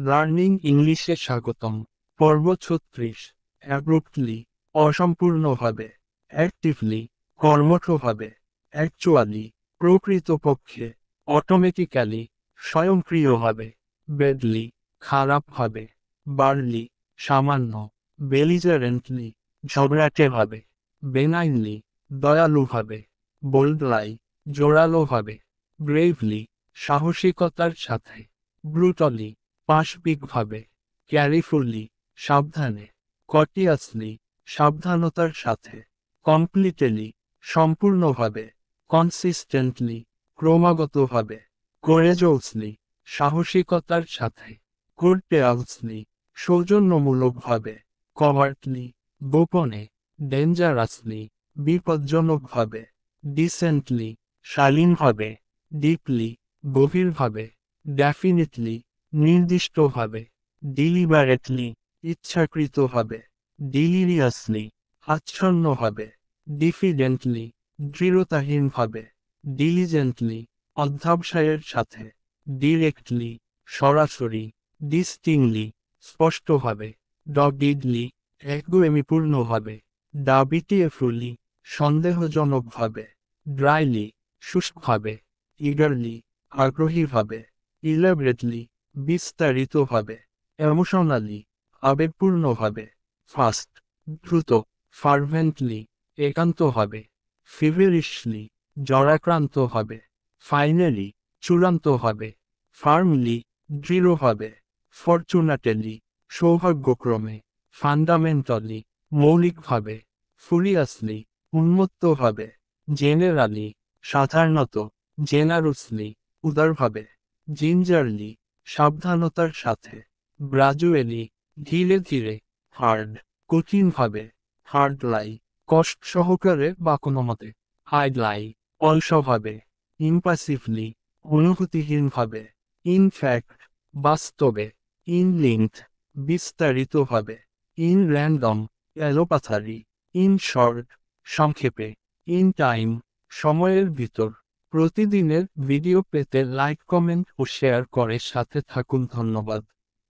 Learning ইংলিশে স্বাগতম। পর্ব ৩৬। অ্যাব্রুপ্টলি, অসম্পূর্ণভাবে। অ্যাক্টিভলি, কর্মঠভাবে। অ্যাকচুয়ালি, প্রকৃতপক্ষে। অটোমেটিক্যালি, স্বয়ংক্রিয়ভাবে। ব্যাডলি, খারাপভাবে। বার্লি, সামান্য। বেলিজারেন্টলি, ঝগড়াটেভাবে। বেনাইনলি, দয়ালুভাবে। বোল্ডলাই, জোরালোভাবে। ব্রেভলি, সাহসিকতার সাথে। ব্রুটলি, পাশবিকভাবে। ক্যারিফুলি, সাবধানে। কটিয়াসলি, সাবধানতার সাথে। কমপ্লিটলি, সম্পূর্ণভাবে। কনসিস্টেন্টলি, ক্রমাগতভাবে। কোরেজোসলি, সাহসিকতার সাথে। কোর্টেয়ালসলি, সৌজন্যমূলকভাবে। কভার্টলি, গোপনে। ডেঞ্জারাসলি, বিপজ্জনকভাবে। ডিসেন্টলি, শালীনভাবে। ডিপলি, গভীরভাবে। ডেফিনিটলি, নির্দিষ্টভাবে। ডিলিবারেটলি, ইচ্ছাকৃতভাবে। ডিলিরিয়াসলি, আচ্ছন্নভাবে। ডিফিডেন্টলি, দৃঢ়তাহীনভাবে। ডিলিজেন্টলি, অধ্যবসায়ের সাথে। ডিরেক্টলি, সরাসরি। ডিস্টিংলি, স্পষ্টভাবে। ডগিডলি, একগুঁয়েমিপূর্ণভাবে। ডাবিটিএফুলি, সন্দেহজনকভাবে। ড্রাইলি, শুষ্কভাবে। ইগারলি, আগ্রহীভাবে। ইলাবরেটলি, বিস্তারিতভাবে। এমোশনালি, আবেগপূর্ণভাবে। ফাস্ট, দ্রুত। ফার্ভেন্টলি, একান্তভাবে। ফিভারিশলি, জরাক্রান্তভাবে। ফাইনালি, চূড়ান্তভাবে। ফার্মলি, দৃঢ়ভাবে। ফরচুনাটেলি, সৌভাগ্যক্রমে। ফান্ডামেন্টালি, মৌলিকভাবে। ফুরিয়াসলি, উন্মত্তভাবে। জেনারালি, সাধারণত। জেনারুসলি, উদারভাবে। জিঞ্জারলি, সাবধানতার সাথে। গ্রাজুয়ালি, ধীরে ধীরে। হার্ড, কঠিনভাবে। হার্ডলাই, কষ্ট সহকারে বা কোনো মতে। হাইডলাই, অলসভাবে। ইম্পাসিভলি, অনুভূতিহীনভাবে। ইনফ্যাক্ট, বাস্তবে। ইনলিঙ্কড, বিস্তারিতভাবে। ইন র্যান্ডম, এলোপাথারি। ইন শর্ট, সংক্ষেপে। ইন টাইম, সময়ের ভিতর। প্রতিদিনের ভিডিও পেতে লাইক, কমেন্ট ও শেয়ার করে সাথে থাকুন। ধন্যবাদ।